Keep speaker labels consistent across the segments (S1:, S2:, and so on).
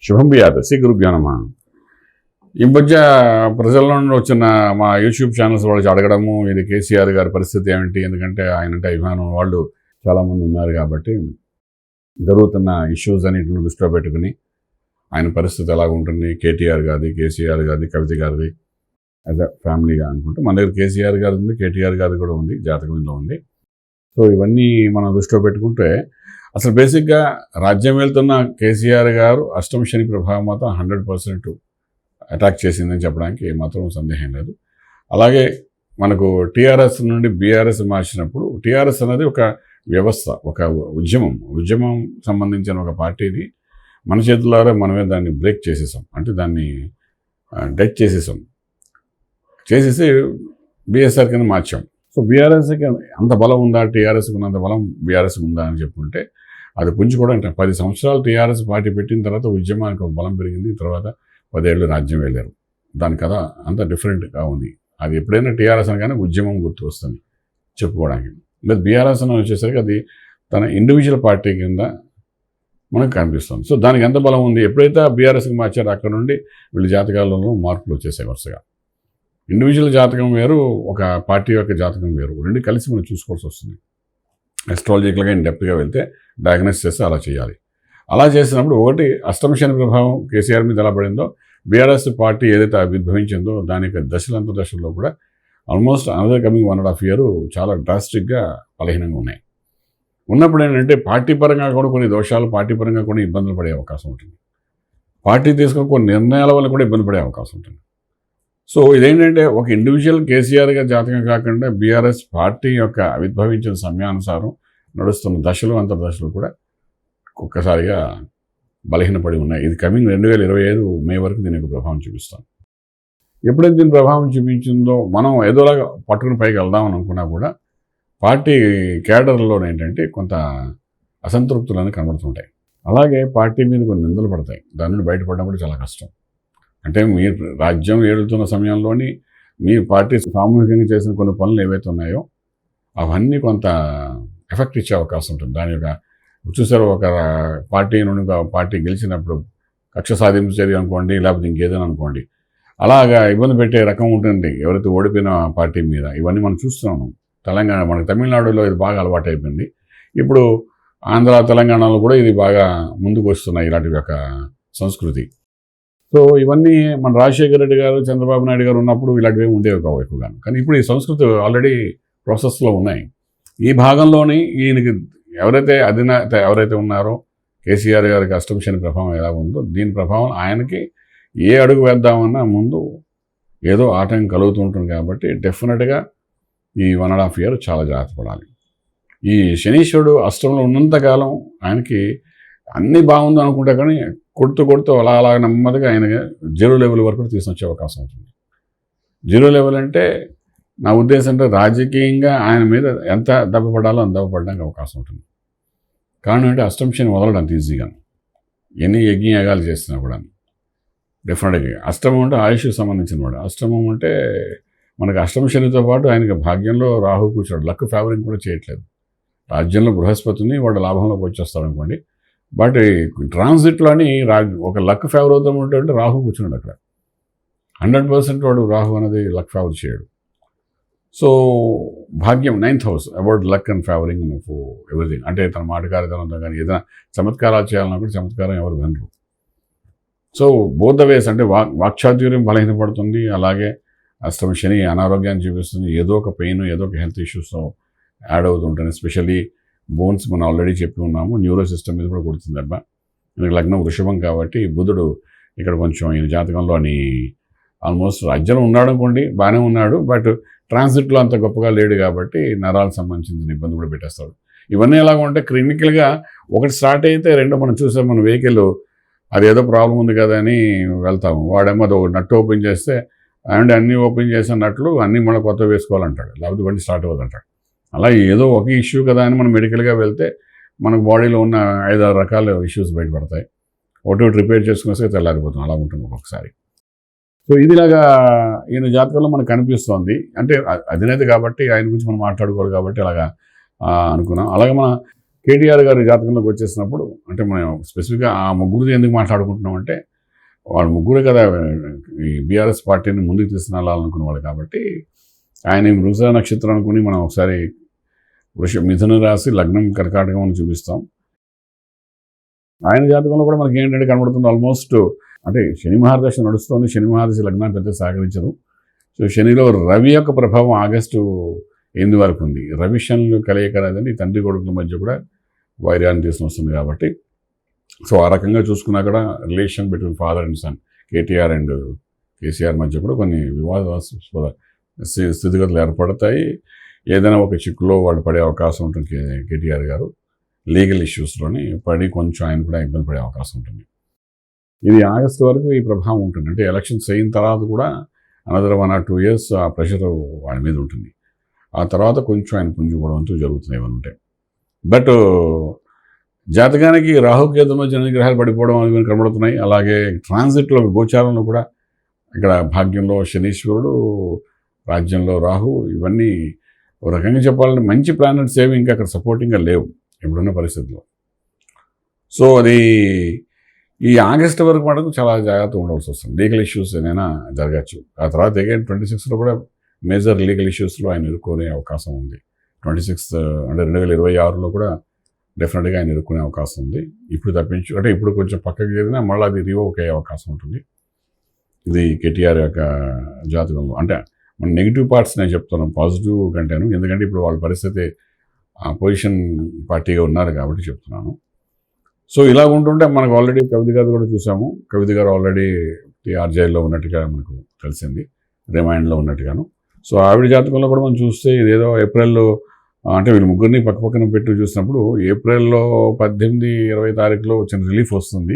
S1: శుభం బియాదు శ్రీ గురుభ్యో నమః. ఈ మధ్య ప్రజల నుండి వచ్చిన మా యూట్యూబ్ ఛానల్స్ వాళ్ళు అడగడము, ఇది కేసీఆర్ గారి పరిస్థితి ఏమిటి, ఎందుకంటే ఆయనంటే అభిమానం వాళ్ళు చాలామంది ఉన్నారు కాబట్టి జరుగుతున్న ఇష్యూస్ అన్నింటిని దృష్టిలో పెట్టుకుని ఆయన పరిస్థితి ఎలా ఉంటుంది, కేటీఆర్ గారిది, కేసీఆర్ గారిది, కవిత గారిది యాజ్ అ ఫ్యామిలీగా అనుకుంటే మన దగ్గర కేసీఆర్ గారిది ఉంది, కేటీఆర్ గారిది కూడా ఉంది, జాతకంలో ఉంది. సో ఇవన్నీ మనం దృష్టిలో పెట్టుకుంటే అసలు బేసిక్గా రాజ్యం వెళ్తున్న కేసీఆర్ గారు అష్టమ శని ప్రభావం మాత్రం 100% అటాక్ చేసిందని చెప్పడానికి ఏమాత్రం సందేహం లేదు. అలాగే మనకు టీఆర్ఎస్ నుండి బీఆర్ఎస్ మార్చినప్పుడు టీఆర్ఎస్ అనేది ఒక వ్యవస్థ, ఒక ఉద్యమం సంబంధించిన ఒక పార్టీని మన చేతులారా మనమే దాన్ని బ్రేక్ చేసేసాం, అంటే దాన్ని డెత్ చేసేసి బీఎస్ఆర్ కింద మార్చాం. సో బీఆర్ఎస్కి అంత బలం ఉందా, టీఆర్ఎస్కి ఉన్నంత బలం బీఆర్ఎస్కి ఉందా అని చెప్పుకుంటే అది పుంజుకోవడం. అంటే 10 సంవత్సరాలు టీఆర్ఎస్ పార్టీ పెట్టిన తర్వాత ఉద్యమానికి ఒక బలం పెరిగింది, తర్వాత 10 ఏళ్ళు రాజ్యం వెళ్ళారు. దాని కథ అంత డిఫరెంట్గా ఉంది. అది ఎప్పుడైనా టీఆర్ఎస్ అనగానే ఉద్యమం గుర్తు వస్తుంది చెప్పుకోవడానికి. లేదు బీఆర్ఎస్ అని వచ్చేసరికి అది తన ఇండివిజువల్ పార్టీ కింద మనకు కనిపిస్తుంది. సో దానికి ఎంత బలం ఉంది, ఎప్పుడైతే బీఆర్ఎస్కి మార్చారో అక్కడ నుండి వీళ్ళ జాతకాలలో మార్పులు వచ్చేసాయి వరుసగా. ఇండివిజువల్ జాతకం వేరు, ఒక పార్టీ యొక్క జాతకం వేరు, రెండు కలిసి మనం చూసుకోవాల్సి వస్తుంది. అస్ట్రాలజికల్గా డెప్త్గా వెళ్తే డయాగ్నోస్ చేస్తే అలా చేయాలి. అలా చేసినప్పుడు ఒకటి అష్టమ శని ప్రభావం కేసీఆర్ మీద ఎలా పడిందో, బీఆర్ఎస్ పార్టీ ఏదైతే ఆవిర్భవించిందో దాని యొక్క దశలో కూడా ఆల్మోస్ట్ అనదర్ కమింగ్ 1.5 year చాలా డ్రాస్టిక్గా బలహీనంగా ఉన్నాయి. ఉన్నప్పుడు ఏంటంటే పార్టీ పరంగా కూడా కొన్ని దోషాలు, పార్టీ పరంగా కూడా ఇబ్బందులు పడే అవకాశం ఉంటుంది. పార్టీ తీసుకుని కొన్ని నిర్ణయాల వల్ల కూడా ఇబ్బంది పడే అవకాశం ఉంటుంది. సో ఇదేంటంటే ఒక ఇండివిజువల్ కేసీఆర్గా జాతకం కాకుండా బీఆర్ఎస్ పార్టీ యొక్క ఆవిర్భవించిన సమయానుసారం నడుస్తున్న దశలు, అంతర్దశలు కూడా ఒక్కసారిగా బలహీనపడి ఉన్నాయి. ఇది కమింగ్ 2025 మే వరకు దీని యొక్క ప్రభావం చూపిస్తాం. ఎప్పుడైతే దీని ప్రభావం చూపించిందో మనం ఏదోలాగా పట్టుకుని పైకి వెళ్దామని అనుకున్నా కూడా పార్టీ కేడర్లో ఏంటంటే కొంత అసంతృప్తులను కనబడుతుంటాయి. అలాగే పార్టీ మీద కొన్ని నిందలు పడతాయి, దాని నుండి బయటపడడం కూడా చాలా కష్టం. అంటే మీరు రాజ్యం ఏడుతున్న సమయంలోని మీ పార్టీ సామూహికంగా చేసిన కొన్ని పనులు ఏవైతే ఉన్నాయో అవన్నీ కొంత ఎఫెక్ట్ ఇచ్చే అవకాశం ఉంటుంది. దాని యొక్క చూసారు, ఒక పార్టీ నుండి పార్టీ గెలిచినప్పుడు కక్ష సాధింపు చర్య అనుకోండి, లేకపోతే ఇంకేదైనా అనుకోండి, అలాగా ఇబ్బంది పెట్టే రకం ఉంటుంది ఎవరైతే ఓడిపోయిన పార్టీ మీద. ఇవన్నీ మనం చూస్తున్నాము. తెలంగాణ, మనకు తమిళనాడులో ఇది బాగా అలవాటు అయిపోయింది. ఇప్పుడు ఆంధ్ర, తెలంగాణలో కూడా ఇది బాగా ముందుకు వస్తున్నాయి ఇలాంటి యొక్క సంస్కృతి. సో ఇవన్నీ మన రాజశేఖర రెడ్డి గారు, చంద్రబాబు నాయుడు గారు ఉన్నప్పుడు ఇలాంటివి ఉండేవి కావు ఎక్కువగా. కానీ ఇప్పుడు ఈ సంస్కృతి ఆల్రెడీ ప్రాసెస్లో ఉన్నాయి. ఈ భాగంలోని ఈయనకి ఎవరైతే ఉన్నారో కేసీఆర్ గారికి అష్టమ శని ప్రభావం ఎలా ఉందో దీని ప్రభావం ఆయనకి ఏ అడుగు వేద్దామన్నా ముందు ఏదో ఆటంకం కలుగుతుంటుంది. కాబట్టి డెఫినెట్గా ఈ 1.5 year చాలా జాగ్రత్త పడాలి. ఈ శనీశ్వరుడు అష్టంలో ఉన్నంతకాలం ఆయనకి అన్నీ బాగుంది అనుకుంటే కానీ కొడుతూ అలా నెమ్మదిగా ఆయన 0 level వరకు తీసుకొచ్చే అవకాశం ఉంటుంది. 0 level అంటే నా ఉద్దేశం అంటే రాజకీయంగా ఆయన మీద ఎంత దెబ్బ పడాలో అంత దెబ్బ పడడానికి అవకాశం ఉంటుంది. కారణం అంటే అష్టమ శని వదలడం అంత ఈజీగా, ఎన్ని యజ్ఞయాగాలు చేసినా కూడా డెఫినెట్గా. అష్టమం అంటే ఆయుష్కి సంబంధించిన వాడు. అష్టమం అంటే మనకు అష్టమ శనితో పాటు ఆయనకి భాగ్యంలో రాహు కూర్చోడు, లక్ ఫేవరింగ్ కూడా చేయట్లేదు. రాజ్యంలో బృహస్పతిని వాడు లాభంలోకి వచ్చేస్తాడు అనుకోండి, బట్ ట్రాన్సిట్లోని ఒక లక్ ఫేవర్ అవుతామంటే రాహు కూర్చున్నాడు అక్కడ. 100% వాడు రాహు అనేది లక్ ఫేవర్ చేయడు. సో భాగ్యం 9th house about luck and favouring and everything. అంటే తన మాటకారితనంతో కానీ ఏదైనా చమత్కారాలు చేయాలన్నప్పుడు చమత్కారం ఎవరు వినరు. సో బోత్ ద వేస్, అంటే వాక్చాతుర్యం బలహీనపడుతుంది, అలాగే అష్టమ శని అనారోగ్యాన్ని చూపిస్తుంది, ఏదో ఒక పెయిన్, ఏదో ఒక హెల్త్ ఇష్యూస్తో యాడ్ అవుతుంటుంది. ఎస్పెషల్లీ బోన్స్ మనం ఆల్రెడీ చెప్పి ఉన్నాము, న్యూరో సిస్టమ్ మీద కూడా కొడుతుంది అబ్బా. మనకి లగ్నం వృషభం కాబట్టి బుధుడు ఇక్కడ కొంచెం ఈయన జాతకంలోని ఆల్మోస్ట్ రాజ్యంలో ఉన్నాడు అనుకోండి, బాగానే ఉన్నాడు, బట్ ట్రాన్సిట్లో అంత గొప్పగా లేడు కాబట్టి నరాలకు సంబంధించిన ఇబ్బంది కూడా పెట్టేస్తాడు. ఇవన్నీ ఎలాగ ఉంటే క్లినికల్గా ఒకటి స్టార్ట్ అయితే రెండో మనం చూసాం, మన వెహికల్ అది ఏదో ప్రాబ్లం ఉంది కదా అని వెళ్తాము, వాడేమో అది ఒక నట్టు ఓపెన్ చేస్తే అండ్ అన్నీ ఓపెన్ చేసినట్లు అన్నీ మళ్ళీ కొత్త వేసుకోవాలంటాడు, లేకపోతే బండి స్టార్ట్ అవ్వదంటాడు. అలా ఏదో ఒక ఇష్యూ కదా అని మనం మెడికల్గా వెళ్తే మనకు బాడీలో ఉన్న 5-6 రకాల ఇష్యూస్ బయటపడతాయి. ఒకటి రిపేర్ చేసుకుని తెల్లారిపోతాం, అలా ఉంటుంది ఒక్కొక్కసారి. సో ఇదిలాగా ఈయన జాతకంలో మనకు కనిపిస్తోంది. అంటే అధినేత కాబట్టి ఆయన గురించి మనం మాట్లాడుకోవాలి కాబట్టి అలాగా అనుకున్నాం. అలాగే మన కేటీఆర్ గారి జాతకంలోకి వచ్చేసినప్పుడు అంటే మనం స్పెసిఫిక్గా ఆ ముగ్గురిది ఎందుకు మాట్లాడుకుంటున్నాం అంటే వాళ్ళు ముగ్గురే కదా ఈ బీఆర్ఎస్ పార్టీని ముందుకు తీసుకురావాలనుకున్న వాళ్ళు కాబట్టి ఆయన మృగశ నక్షత్రం అనుకుని మనం ఒకసారి మిథున రాశి లగ్నం కర్కాటకం అని చూపిస్తాం. ఆయన జాతకంలో కూడా మనకి ఏంటంటే కనబడుతుంది ఆల్మోస్ట్ అంటే శని మహాదశ నడుస్తుంది. శని మహాదశ లగ్నాన్ని పెద్ద సహకరించదు. సో శనిలో రవి యొక్క ప్రభావం ఆగస్టు 8 వరకు ఉంది. రవి శనులు కలయిక అనేదండి తండ్రి కొడుకుల మధ్య కూడా వైర్యాన్ని తీసుకుని వస్తుంది కాబట్టి సో ఆ రకంగా చూసుకున్నా కూడా relation between father and son KTR and KCR మధ్య కూడా కొన్ని వివాదాస్పద స్థితిగతులు ఏర్పడతాయి. ఏదైనా ఒక చిక్కులో వాళ్ళు పడే అవకాశం ఉంటుంది. కేటీఆర్ గారు లీగల్ ఇష్యూస్లోని పడి కొంచెం ఆయన కూడా ఇబ్బంది పడే అవకాశం ఉంటుంది. ఇది ఆగస్టు వరకు ఈ ప్రభావం ఉంటుంది. అంటే ఎలక్షన్స్ అయిన తర్వాత కూడా అనదర్ 1 or 2 years ఆ ప్రెషర్ వాడి మీద ఉంటుంది. ఆ తర్వాత కొంచెం ఆయన పుంజుకోవడం అంటూ జరుగుతున్నాయి ఏమనుంటే. బట్ జాతకానికి రాహుకేతులో జన గ్రహాలు పడిపోవడం అవి కనబడుతున్నాయి. అలాగే ట్రాన్సిట్లో గోచారంలో కూడా ఇక్కడ భాగ్యంలో శనీశ్వరుడు, రాజ్యంలో రాహు, ఇవన్నీ ఒక రకంగా చెప్పాలంటే మంచి ప్లానెట్స్ ఏవి ఇంకా అక్కడ సపోర్టింగ్గా లేవు ఇప్పుడున్న పరిస్థితుల్లో. సో అది ఈ ఆగస్టు వరకు మటుకు చాలా జాగ్రత్తగా ఉండవలసి వస్తుంది. లీగల్ ఇష్యూస్ ఏదైనా జరగచ్చు. ఆ తర్వాత అగైన్ 26లో కూడా మేజర్ లీగల్ ఇష్యూస్లో ఆయన ఇరుక్కునే అవకాశం ఉంది. 26 అంటే 2026లో కూడా డెఫినెట్గా ఆయన ఇరుక్కునే అవకాశం ఉంది. ఇప్పుడు తప్పించు అంటే ఇప్పుడు కొంచెం పక్కకి జరిగినా మళ్ళీ అది రివోక్ అయ్యే అవకాశం ఉంటుంది. ఇది కేటీఆర్ యొక్క జాతకంలో అంటే మన నెగిటివ్ పార్ట్స్ నేను చెప్తున్నాను పాజిటివ్ కంటేను. ఎందుకంటే ఇప్పుడు వాళ్ళ పరిస్థితి పొజిషన్ పార్టీగా ఉన్నారు కాబట్టి చెప్తున్నాను. సో ఇలా ఉంటుంటే మనకు ఆల్రెడీ కవిత గారు కూడా చూసాము. కవిత గారు ఆల్రెడీ టీఆర్ జైల్లో ఉన్నట్టుగా మనకు తెలిసింది, రిమాండ్లో ఉన్నట్టుగాను. సో ఆవిడ జాతకంలో కూడా మనం చూస్తే ఇదేదో ఏప్రిల్లో అంటే వీళ్ళు ముగ్గురిని పక్కపక్కన పెట్టి చూసినప్పుడు ఏప్రిల్లో 18-20 తారీఖులో వచ్చిన రిలీఫ్ వస్తుంది.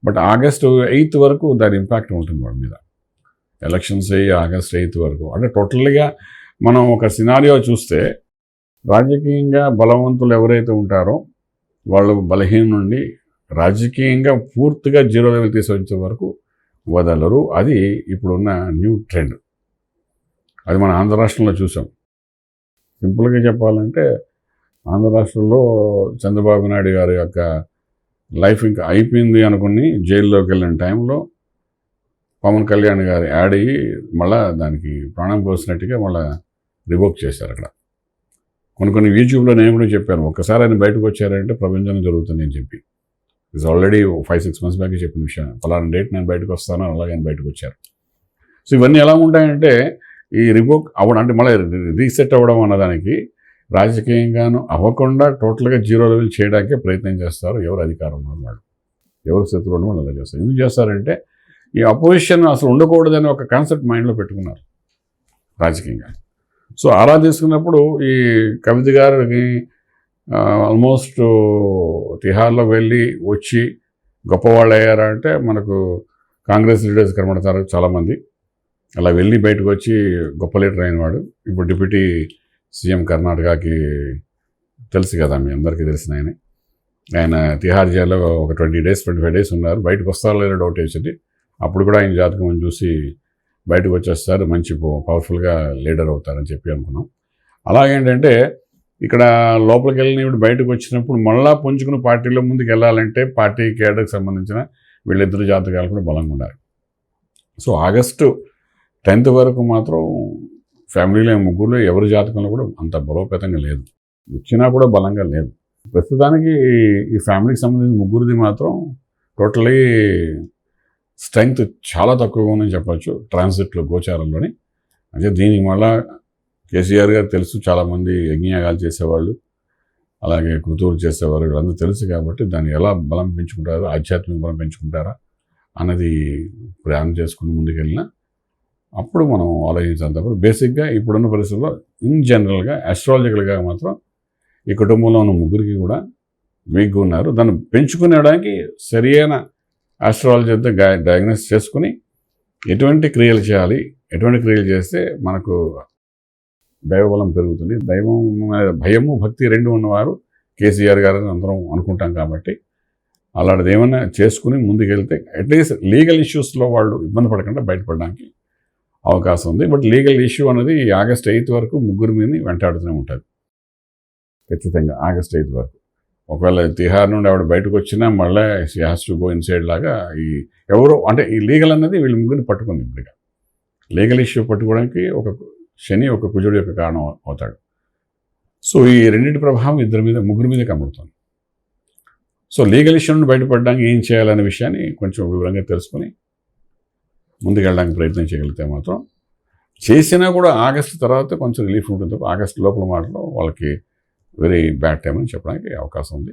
S1: బట్ ఆగస్టు 8 వరకు దాని ఇంపాక్ట్ ఉంటుంది వాళ్ళ మీద. ఎలక్షన్స్ అయ్యి ఆగస్ట్ 8 వరకు అంటే టోటల్గా మనం ఒక సినారియో చూస్తే రాజకీయంగా బలవంతులు ఎవరైతే ఉంటారో వాళ్ళు బలహీన నుండి రాజకీయంగా పూర్తిగా 0 లెవెల్ తీసుకొచ్చే వరకు వదలరు. అది ఇప్పుడున్న న్యూ ట్రెండ్. అది మన ఆంధ్ర రాష్ట్రంలో చూసాం. సింపుల్గా చెప్పాలంటే ఆంధ్ర రాష్ట్రంలో చంద్రబాబు నాయుడు గారి యొక్క లైఫ్ ఇంకా అయిపోయింది అనుకుని జైల్లోకి వెళ్ళిన టైంలో పవన్ కళ్యాణ్ గారు యాడ్ అయ్యి మళ్ళీ దానికి ప్రాణం పోసినట్టుగా మళ్ళీ రివోక్ చేశారు అక్కడ. కొన్ని యూట్యూబ్లో నేను కూడా చెప్పాను, ఒక్కసారి ఆయన బయటకు వచ్చారంటే ప్రపంచంలో జరుగుతుంది అని చెప్పి. ఇట్స్ ఆల్రెడీ 5-6 months బ్యాక్ చెప్పిన విషయం. ఫలానా డేట్ నేను బయటకు వస్తాను, అలాగే ఆయన బయటకు వచ్చారు. సో ఇవన్నీ ఎలా ఉంటాయంటే ఈ రివోక్ అవ్వడం అంటే మళ్ళీ రీసెట్ అవ్వడం అన్నదానికి రాజకీయంగాను అవ్వకుండా టోటల్గా 0 లెవెల్ చేయడానికే ప్రయత్నం చేస్తారు ఎవరు అధికారంలో ఉన్నాడు, ఎవరు శత్రువులు వాళ్ళు అలా చేస్తారు. ఎందుకు చేస్తారంటే ఈ అపోజిషన్ అసలు ఉండకూడదని ఒక కాన్సెప్ట్ మైండ్లో పెట్టుకున్నారు రాజకీయంగా. సో అలా తీసుకున్నప్పుడు ఈ కవిత గారికి ఆల్మోస్ట్ తిహార్లో వెళ్ళి వచ్చి గొప్పవాళ్ళు అయ్యారా అంటే మనకు కాంగ్రెస్ లీడర్స్ కనబడతారు చాలామంది. అలా వెళ్ళి బయటకు వచ్చి గొప్ప లీడర్ అయినవాడు ఇప్పుడు డిప్యూటీ సీఎం కర్ణాటకకి తెలుసు కదా, మీ అందరికీ తెలిసిన ఆయన తిహార్ జైల్లో ఒక 20 days 25 days ఉన్నారు. బయటకు వస్తారో లేదో డౌట్ వేసింది. అప్పుడు కూడా ఆయన జాతకం చూసి బయటకు వచ్చేస్తారు, మంచి పవర్ఫుల్గా లీడర్ అవుతారని చెప్పి అనుకున్నాం. అలాగేంటంటే ఇక్కడ లోపలికి వెళ్ళిన ఇప్పుడు బయటకు వచ్చినప్పుడు మళ్ళా పుంజుకుని పార్టీలో ముందుకు వెళ్ళాలంటే పార్టీ కేడర్కి సంబంధించిన వీళ్ళిద్దరు జాతకాలు కూడా బలంగా ఉండాలి. సో ఆగస్టు 10th వరకు మాత్రం ఫ్యామిలీలో ముగ్గురులో ఎవరి జాతకంలో కూడా అంత బలోపేతంగా లేదు, వచ్చినా కూడా బలంగా లేదు. ప్రస్తుతానికి ఈ ఫ్యామిలీకి సంబంధించిన ముగ్గురిది మాత్రం టోటలీ స్ట్రెంగ్త్ చాలా తక్కువగా ఉందని చెప్పచ్చు ట్రాన్సిట్లో గోచారంలోని. అంటే దీనికి మళ్ళా కేసీఆర్ గారు తెలుసు, చాలామంది యజ్ఞయాగాలు చేసేవాళ్ళు అలాగే కృతువులు చేసేవారు వీళ్ళందరూ తెలుసు కాబట్టి దాన్ని ఎలా బలం పెంచుకుంటారో ఆధ్యాత్మిక బలం పెంచుకుంటారా అన్నది ప్లాన్ చేసుకుని ముందుకెళ్ళినా అప్పుడు మనం ఆలోచించాలి తప్ప బేసిక్గా ఇప్పుడున్న పరిస్థితుల్లో ఇన్ జనరల్గా ఆస్ట్రాలజికల్గా మాత్రం ఈ కుటుంబంలో ఉన్న ముగ్గురికి కూడా వీక్గా ఉన్నారు. దాన్ని పెంచుకునేడానికి సరియైన ఆస్ట్రాలజీతో డయాగ్నోస్ చేసుకుని ఎటువంటి క్రియలు చేయాలి, ఎటువంటి క్రియలు చేస్తే మనకు దైవబలం పెరుగుతుంది. దైవం భయము భక్తి రెండు ఉన్నవారు కేసీఆర్ గారు అందరం అనుకుంటాం కాబట్టి అలాంటిది ఏమైనా చేసుకుని ముందుకెళ్తే అట్లీస్ట్ లీగల్ ఇష్యూస్లో వాళ్ళు ఇబ్బంది పడకుండా బయటపడడానికి అవకాశం ఉంది. బట్ లీగల్ ఇష్యూ అనేది ఆగస్ట్ 8 వరకు ముగ్గురు మీద వెంటాడుతూనే ఉంటుంది ఖచ్చితంగా. ఆగస్ట్ 8 వరకు ఒకవేళ తిహార్ నుండి ఆవిడ బయటకు వచ్చినా మళ్ళీ she has to go inside లాగా ఈ ఎవరో అంటే ఈ లీగల్ అన్నది వీళ్ళు ముగ్గురిని పట్టుకుంది. ఇప్పుడు లీగల్ ఇష్యూ పట్టుకోవడానికి ఒక శని ఒక కుజుడు యొక్క కారణం అవుతాడు. సో ఈ రెండింటి ప్రభావం ముగ్గురి మీద కనబడుతుంది. సో లీగల్ ఇష్యూ నుండి బయటపడడానికి ఏం చేయాలనే విషయాన్ని కొంచెం వివరంగా తెలుసుకొని ముందుకెళ్ళడానికి ప్రయత్నం చేయగలిగితే మాత్రం, చేసినా కూడా ఆగస్టు తర్వాత కొంచెం రిలీఫ్ ఉంటుంది. ఆగస్టు లోపల మాటలో వాళ్ళకి వెరీ బ్యాడ్ టైం అని చెప్పడానికి అవకాశం ఉంది.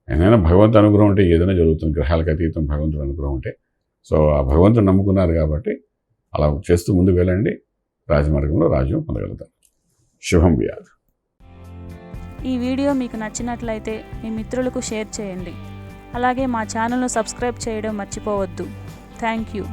S1: ఏదైనా భగవంతుడు అనుగ్రహం ఉంటే ఏదైనా జరుగుతుంది. గ్రహాలకు అతీతం భగవంతుడు అనుగ్రహం ఉంటే. సో ఆ భగవంతుడు నమ్ముకున్నారు కాబట్టి అలా చేస్తూ ముందుకు వెళ్ళండి. రాజమార్గంలో రాజ్యం పొందగలుగుతారు. శుభం వ్యాధి.
S2: ఈ వీడియో మీకు నచ్చినట్లయితే మీ మిత్రులకు షేర్ చేయండి. అలాగే మా ఛానల్ను సబ్స్క్రైబ్ చేయడం మర్చిపోవద్దు. Thank you.